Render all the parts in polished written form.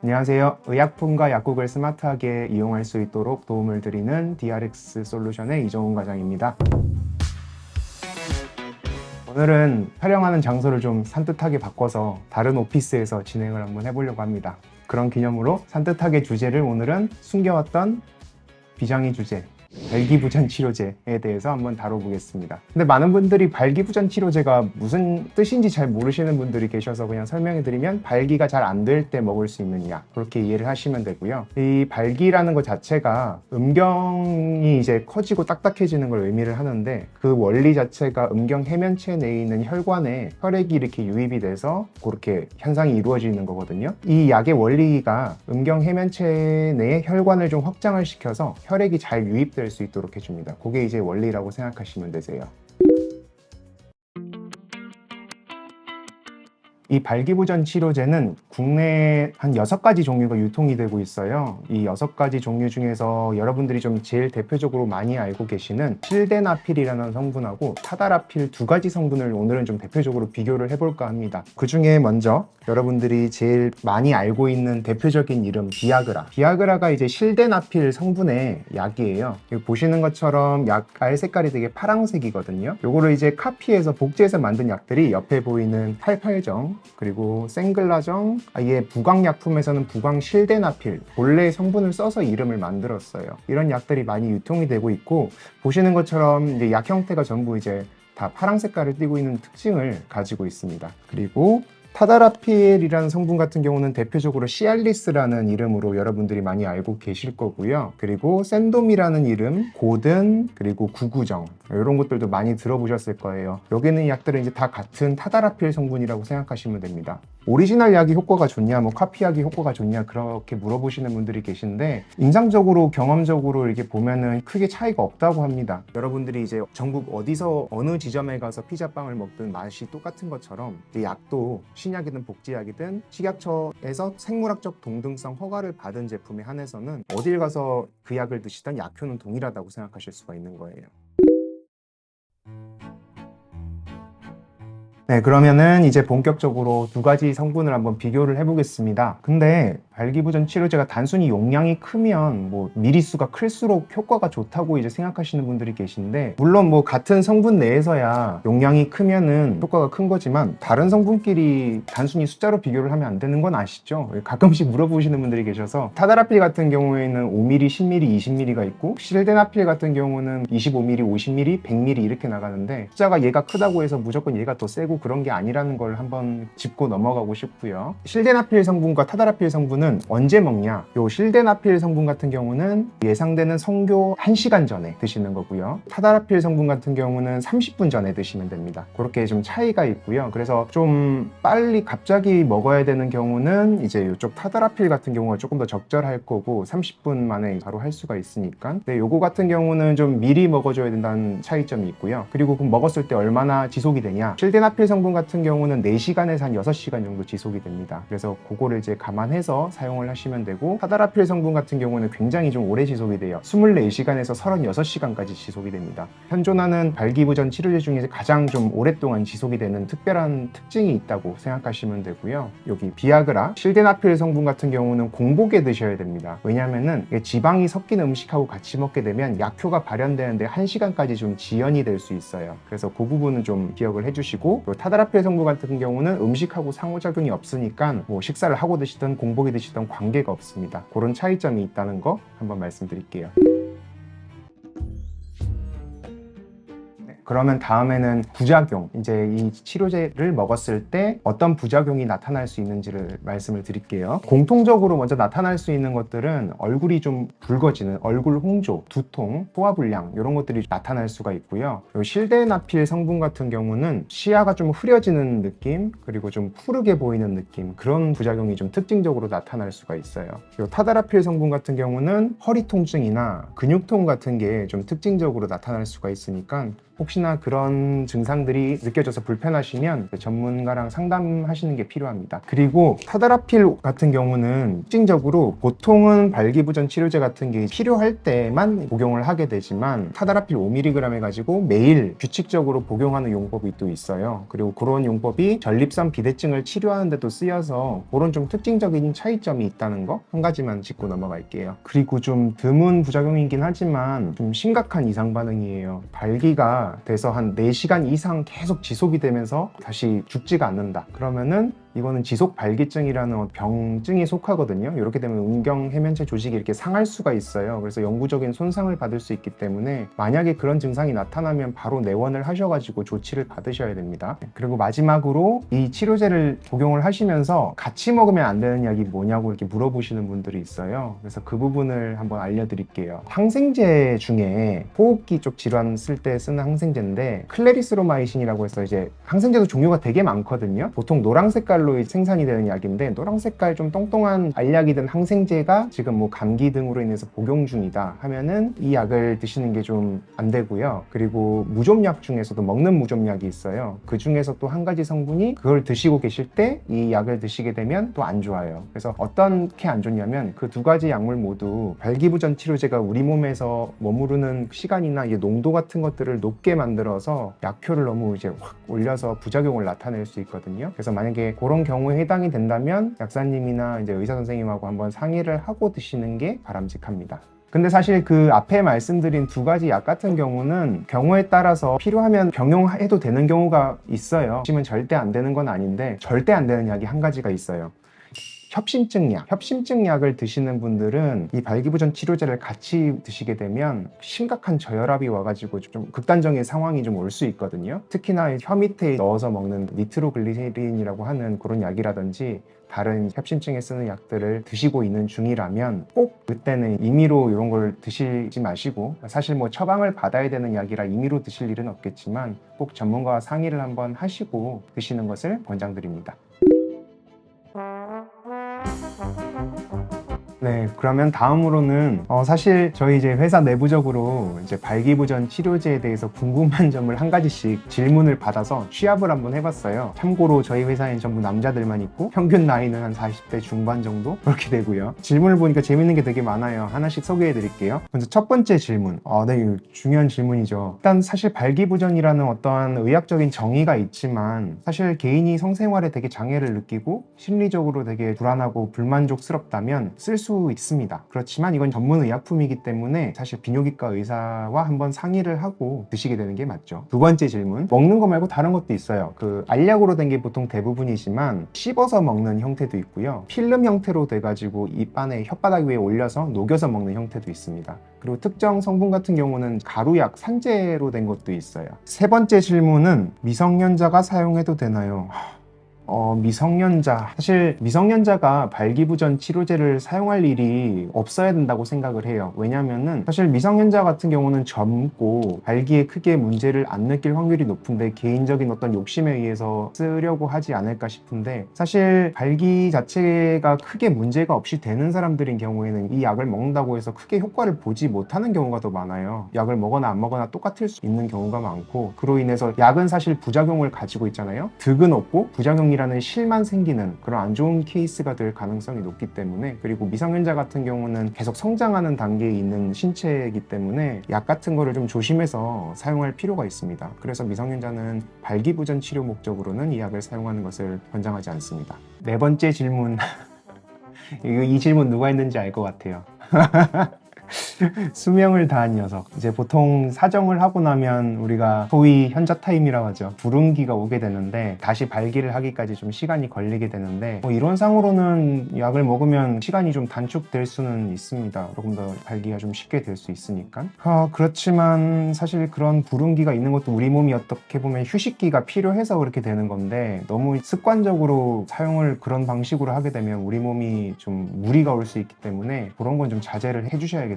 안녕하세요. 의약품과 약국을 스마트하게 이용할 수 있도록 도움을 드리는 DRX 솔루션의 이종훈 과장입니다. 오늘은 촬영하는 장소를 좀 산뜻하게 바꿔서 다른 오피스에서 진행을 한번 해보려고 합니다. 그런 기념으로 산뜻하게 주제를 오늘은 숨겨왔던 비장의 주제, 발기부전 치료제에 대해서 한번 다뤄보겠습니다. 근데 많은 분들이 발기부전 치료제가 무슨 뜻인지 잘 모르시는 분들이 계셔서 그냥 설명해드리면, 발기가 잘 안 될 때 먹을 수 있는 약, 그렇게 이해를 하시면 되고요. 이 발기라는 것 자체가 음경이 이제 커지고 딱딱해지는 걸 의미를 하는데, 그 원리 자체가 음경 해면체 내에 있는 혈관에 혈액이 이렇게 유입이 돼서 그렇게 현상이 이루어지는 거거든요. 이 약의 원리가 음경 해면체 내에 혈관을 좀 확장을 시켜서 혈액이 잘 유입될 수 있도록 해줍니다. 그게 이제 원리라고 생각하시면 되세요. 이 발기부전 치료제는 국내에 한 6가지 종류가 유통이 되고 있어요. 이 6가지 종류 중에서 여러분들이 좀 제일 대표적으로 많이 알고 계시는 실데나필이라는 성분하고 타다라필 2가지 성분을 오늘은 좀 대표적으로 비교를 해볼까 합니다. 그 중에 먼저 여러분들이 제일 많이 알고 있는 대표적인 이름, 비아그라. 비아그라가 이제 실데나필 성분의 약이에요. 여기 보시는 것처럼 약 알 색깔이 되게 파란색이거든요. 요거를 이제 카피해서 복제해서 만든 약들이 옆에 보이는 88정, 그리고 생글라정, 아예 부광약품에서는 부광실데나필, 본래 성분을 써서 이름을 만들었어요. 이런 약들이 많이 유통이 되고 있고, 보시는 것처럼 이제 약 형태가 전부 이제 다 파란 색깔을 띠고 있는 특징을 가지고 있습니다. 그리고 타다라필이라는 성분 같은 경우는 대표적으로 시알리스라는 이름으로 여러분들이 많이 알고 계실 거고요. 그리고 샌돔이라는 이름, 고든, 그리고 구구정, 이런 것들도 많이 들어보셨을 거예요. 여기 있는 약들은 이제 다 같은 타다라필 성분이라고 생각하시면 됩니다. 오리지널 약이 효과가 좋냐, 뭐 카피약이 효과가 좋냐, 그렇게 물어보시는 분들이 계신데, 인상적으로 경험적으로 이렇게 보면은 크게 차이가 없다고 합니다. 여러분들이 이제 전국 어디서 어느 지점에 가서 피자빵을 먹든 맛이 똑같은 것처럼, 이 약도 신약이든 복제약이든 식약처에서 생물학적 동등성 허가를 받은 제품에 한해서는 어딜 가서 그 약을 드시던 약효는 동일하다고 생각하실 수가 있는 거예요. 네, 그러면은 이제 본격적으로 2가지 성분을 한번 비교를 해보겠습니다. 근데 발기부전 치료제가 단순히 용량이 크면 뭐 미리수가 클수록 효과가 좋다고 이제 생각하시는 분들이 계신데, 물론 뭐 같은 성분 내에서야 용량이 크면은 효과가 큰 거지만 다른 성분끼리 단순히 숫자로 비교를 하면 안 되는 건 아시죠? 가끔씩 물어보시는 분들이 계셔서, 타다라필 같은 경우에는 5ml, 10ml, 20ml가 있고, 실데나필 같은 경우는 25ml, 50ml, 100ml 이렇게 나가는데, 숫자가 얘가 크다고 해서 무조건 얘가 더 세고 그런 게 아니라는 걸 한번 짚고 넘어가고 싶고요. 실데나필 성분과 타다라필 성분은 언제 먹냐? 요 실데나필 성분 같은 경우는 예상되는 성교 1시간 전에 드시는 거고요. 타다라필 성분 같은 경우는 30분 전에 드시면 됩니다. 그렇게 좀 차이가 있고요. 그래서 좀 빨리 갑자기 먹어야 되는 경우는 이제 이쪽 타다라필 같은 경우가 조금 더 적절할 거고, 30분 만에 바로 할 수가 있으니까. 근데 요거 같은 경우는 좀 미리 먹어줘야 된다는 차이점이 있고요. 그리고 그 먹었을 때 얼마나 지속이 되냐? 실데나필 성분 같은 경우는 4시간에서 한 6시간 정도 지속이 됩니다. 그래서 그거를 이제 감안해서 사용을 하시면 되고, 타다라필 성분 같은 경우는 굉장히 좀 오래 지속이 돼요. 24시간에서 36시간까지 지속이 됩니다. 현존하는 발기부전 치료제 중에서 가장 좀 오랫동안 지속이 되는 특별한 특징이 있다고 생각하시면 되고요. 여기 비아그라, 실데나필 성분 같은 경우는 공복에 드셔야 됩니다. 왜냐면은 지방이 섞인 음식하고 같이 먹게 되면 약효가 발현되는데 1시간까지 좀 지연이 될 수 있어요. 그래서 그 부분은 좀 기억을 해주시고, 타다라필 성분 같은 경우는 음식하고 상호작용이 없으니까 뭐 식사를 하고 드시든 공복에 드시든 관계가 없습니다. 그런 차이점이 있다는 거 한번 말씀드릴게요. 그러면 다음에는 부작용, 이제 이 치료제를 먹었을 때 어떤 부작용이 나타날 수 있는지를 말씀을 드릴게요. 공통적으로 먼저 나타날 수 있는 것들은 얼굴이 좀 붉어지는 얼굴 홍조, 두통, 소화불량, 이런 것들이 나타날 수가 있고요. 실데나필 성분 같은 경우는 시야가 좀 흐려지는 느낌, 그리고 좀 푸르게 보이는 느낌, 그런 부작용이 좀 특징적으로 나타날 수가 있어요. 그리고 타다라필 성분 같은 경우는 허리 통증이나 근육통 같은 게 좀 특징적으로 나타날 수가 있으니까 혹시나 그런 증상들이 느껴져서 불편하시면 전문가랑 상담하시는 게 필요합니다. 그리고 타다라필 같은 경우는 특징적으로 보통은 발기부전 치료제 같은 게 필요할 때만 복용을 하게 되지만 타다라필 5mg 해가지고 매일 규칙적으로 복용하는 용법이 또 있어요. 그리고 그런 용법이 전립선 비대증을 치료하는 데도 쓰여서 그런 좀 특징적인 차이점이 있다는 거 한 가지만 짚고 넘어갈게요. 그리고 좀 드문 부작용이긴 하지만 좀 심각한 이상 반응이에요. 발기가 돼서 한 4시간 이상 계속 지속이 되면서 다시 죽지가 않는다. 그러면은 이거는 지속 발기증이라는 병증에 속하거든요. 이렇게 되면 음경 해면체 조직이 이렇게 상할 수가 있어요. 그래서 영구적인 손상을 받을 수 있기 때문에 만약에 그런 증상이 나타나면 바로 내원을 하셔가지고 조치를 받으셔야 됩니다. 그리고 마지막으로 이 치료제를 복용을 하시면서 같이 먹으면 안 되는 약이 뭐냐고 이렇게 물어보시는 분들이 있어요. 그래서 그 부분을 한번 알려드릴게요. 항생제 중에 호흡기 쪽 질환 쓸 때 쓰는 항생제인데 클레리스로마이신이라고 해서 이제 항생제도 종류가 되게 많거든요. 보통 노랑 색깔로 생산이 되는 약인데 노랑 색깔 좀 똥똥한 알약이든 항생제가 지금 뭐 감기 등으로 인해서 복용 중이다 하면은 이 약을 드시는 게 좀 안 되고요. 그리고 무좀약 중에서도 먹는 무좀약이 있어요. 그 중에서 또 한 가지 성분이 그걸 드시고 계실 때 이 약을 드시게 되면 또 안 좋아요. 그래서 어떻게 안 좋냐면 그 두 가지 약물 모두 발기부전 치료제가 우리 몸에서 머무르는 시간이나 이게 농도 같은 것들을 높게 만들어서 약효를 너무 이제 확 올려서 부작용을 나타낼 수 있거든요. 그래서 만약에 그런 경우에 해당이 된다면 약사님이나 이제 의사 선생님하고 한번 상의를 하고 드시는 게 바람직합니다. 근데 사실 그 앞에 말씀드린 두 가지 약 같은 경우는 경우에 따라서 필요하면 병용해도 되는 경우가 있어요. 지금은 절대 안 되는 건 아닌데 절대 안 되는 약이 한 가지가 있어요. 협심증 약을 드시는 분들은 이 발기부전 치료제를 같이 드시게 되면 심각한 저혈압이 와가지고 좀 극단적인 상황이 좀 올 수 있거든요. 특히나 혀 밑에 넣어서 먹는 니트로글리세린이라고 하는 그런 약이라든지 다른 협심증에 쓰는 약들을 드시고 있는 중이라면 꼭 그때는 임의로 이런 걸 드시지 마시고, 사실 뭐 처방을 받아야 되는 약이라 임의로 드실 일은 없겠지만 꼭 전문가와 상의를 한번 하시고 드시는 것을 권장드립니다. 네, 그러면 다음으로는 사실 저희 이제 회사 내부적으로 이제 발기부전 치료제에 대해서 궁금한 점을 한 가지씩 질문을 받아서 취합을 한번 해봤어요. 참고로 저희 회사엔 전부 남자들만 있고 평균 나이는 한 40대 중반 정도 그렇게 되고요. 질문을 보니까 재밌는 게 되게 많아요. 하나씩 소개해 드릴게요. 먼저 첫 번째 질문. 네, 이거 중요한 질문이죠. 일단 사실 발기부전이라는 어떠한 의학적인 정의가 있지만 사실 개인이 성생활에 되게 장애를 느끼고 심리적으로 되게 불안하고 불만족스럽다면 쓸 수 있습니다. 그렇지만 이건 전문 의약품이기 때문에 사실 비뇨기과 의사와 한번 상의를 하고 드시게 되는 게 맞죠. 두 번째 질문. 먹는 거 말고 다른 것도 있어요. 그 알약으로 된 게 보통 대부분이지만 씹어서 먹는 형태도 있고요. 필름 형태로 돼가지고 입 안에 혓바닥 위에 올려서 녹여서 먹는 형태도 있습니다. 그리고 특정 성분 같은 경우는 가루약, 산재로 된 것도 있어요. 세 번째 질문은 미성년자가 사용해도 되나요? 미성년자. 사실 미성년자가 발기부전 치료제를 사용할 일이 없어야 된다고 생각을 해요. 왜냐면은 사실 미성년자 같은 경우는 젊고 발기에 크게 문제를 안 느낄 확률이 높은데 개인적인 어떤 욕심에 의해서 쓰려고 하지 않을까 싶은데, 사실 발기 자체가 크게 문제가 없이 되는 사람들인 경우에는 이 약을 먹는다고 해서 크게 효과를 보지 못하는 경우가 더 많아요. 약을 먹거나 안 먹거나 똑같을 수 있는 경우가 많고, 그로 인해서 약은 사실 부작용을 가지고 있잖아요. 득은 없고 부작용이 라는 실만 생기는 그런 안 좋은 케이스가 될 가능성이 높기 때문에, 그리고 미성년자 같은 경우는 계속 성장하는 단계에 있는 신체이기 때문에 약 같은 거를 좀 조심해서 사용할 필요가 있습니다. 그래서 미성년자는 발기부전 치료 목적으로는 이 약을 사용하는 것을 권장하지 않습니다. 네 번째 질문. 이 질문 누가 했는지 알 것 같아요. 수명을 다한 녀석. 이제 보통 사정을 하고 나면 우리가 소위 현자 타임이라고 하죠. 불운기가 오게 되는데 다시 발기를 하기까지 좀 시간이 걸리게 되는데, 이론상으로는 약을 먹으면 시간이 좀 단축될 수는 있습니다. 조금 더 발기가 좀 쉽게 될 수 있으니까. 그렇지만 사실 그런 불운기가 있는 것도 우리 몸이 어떻게 보면 휴식기가 필요해서 그렇게 되는 건데, 너무 습관적으로 사용을 그런 방식으로 하게 되면 우리 몸이 좀 무리가 올 수 있기 때문에 그런 건 좀 자제를 해주셔야겠습니다.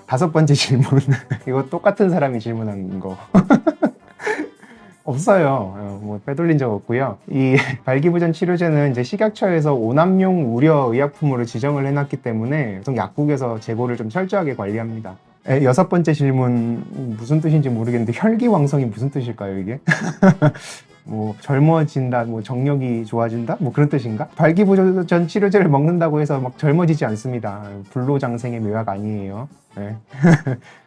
다섯 번째 질문. 이거 똑같은 사람이 질문한 거. 없어요. 뭐 빼돌린 적 없고요. 이 발기부전 치료제는 이제 식약처에서 오남용 우려 의약품으로 지정을 해놨기 때문에 보통 약국에서 재고를 좀 철저하게 관리합니다. 여섯 번째 질문 무슨 뜻인지 모르겠는데 혈기왕성이 무슨 뜻일까요, 이게? 뭐 젊어진다, 뭐 정력이 좋아진다, 뭐 그런 뜻인가? 발기부전 치료제를 먹는다고 해서 막 젊어지지 않습니다. 불로장생의 묘약 아니에요. 네.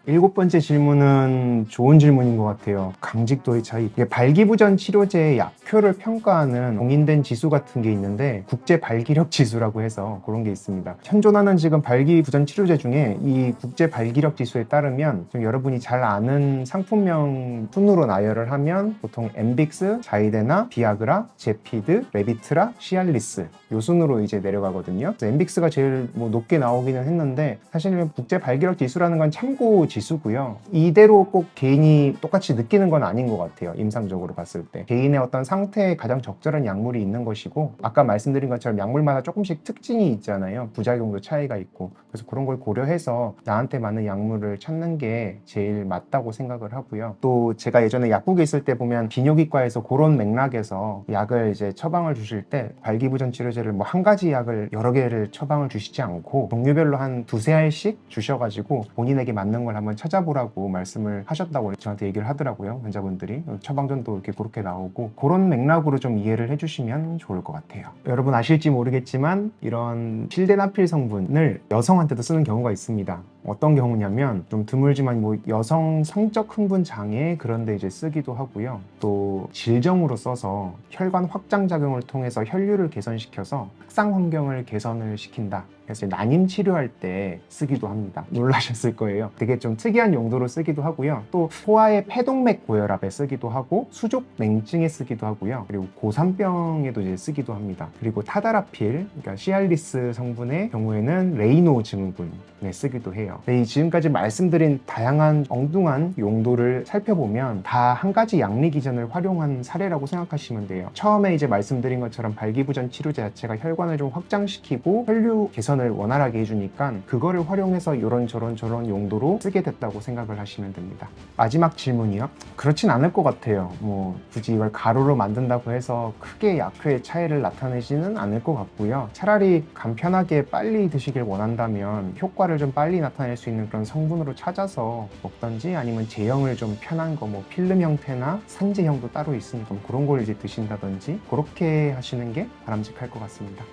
일곱 번째 질문은 좋은 질문인 것 같아요. 강직도의 차이. 이게 발기부전 치료제의 약효를 평가하는 공인된 지수 같은 게 있는데 국제 발기력 지수라고 해서 그런 게 있습니다. 현존하는 지금 발기부전 치료제 중에 이 국제 발기력 지수에 따르면 좀 여러분이 잘 아는 상품명 순으로 나열을 하면 보통 엠빅스, 자이데나, 비아그라, 제피드, 레비트라, 시알리스 요 순으로 이제 내려가거든요. 엠빅스가 제일 뭐 높게 나오기는 했는데 사실 국제 발기력 지수라는 건 참고 지수고요. 이대로 꼭 개인이 똑같이 느끼는 건 아닌 것 같아요. 임상적으로 봤을 때. 개인의 어떤 상태에 가장 적절한 약물이 있는 것이고 아까 말씀드린 것처럼 약물마다 조금씩 특징이 있잖아요. 부작용도 차이가 있고. 그래서 그런 걸 고려해서 나한테 맞는 약물을 찾는 게 제일 맞다고 생각을 하고요. 또 제가 예전에 약국에 있을 때 보면 비뇨기과에서 그런 맥락에서 약을 이제 처방을 주실 때 발기부전 치료제를 뭐 한 가지 약을 여러 개를 처방을 주시지 않고 종류별로 한 두세 알씩 주셔가지고 본인에게 맞는 걸 한번 찾아보라고 말씀을 하셨다고 저한테 얘기를 하더라고요. 환자분들이. 처방전도 이렇게 그렇게 나오고 그런 맥락으로 좀 이해를 해주시면 좋을 것 같아요. 여러분 아실지 모르겠지만 이런 실데나필 성분을 여성한테도 쓰는 경우가 있습니다. 어떤 경우냐면 좀 드물지만 뭐 여성 성적 흥분 장애 그런 데 이제 쓰기도 하고요. 또 질정으로 써서 혈관 확장 작용을 통해서 혈류를 개선시켜서 확상 환경을 개선을 시킨다. 그래서 난임 치료할 때 쓰기도 합니다. 놀라셨을 거예요. 되게 좀 특이한 용도로 쓰기도 하고요. 또 소아의 폐동맥 고혈압에 쓰기도 하고 수족 냉증에 쓰기도 하고요. 그리고 고산병에도 이제 쓰기도 합니다. 그리고 타다라필, 그러니까 시알리스 성분의 경우에는 레이노 증후군에 쓰기도 해요. 이 지금까지 말씀드린 다양한 엉뚱한 용도를 살펴보면 다 한 가지 약리 기전을 활용한 사례라고 생각하시면 돼요. 처음에 이제 말씀드린 것처럼 발기부전 치료제 자체가 혈관을 좀 확장시키고 혈류 개선을 원활하게 해주니까 그거를 활용해서 이런저런 용도로 쓰게 됐다고 생각을 하시면 됩니다. 마지막 질문이요? 그렇진 않을 것 같아요. 뭐 굳이 이걸 가루로 만든다고 해서 크게 약효의 차이를 나타내지는 않을 것 같고요. 차라리 간편하게 빨리 드시길 원한다면 효과를 좀 빨리 나타낼 수 있는 그런 성분으로 찾아서 먹던지 아니면 제형을 좀 편한 거 뭐 필름 형태나 산제형도 따로 있으니까 그런 걸 이제 드신다든지 그렇게 하시는 게 바람직할 것 같습니다.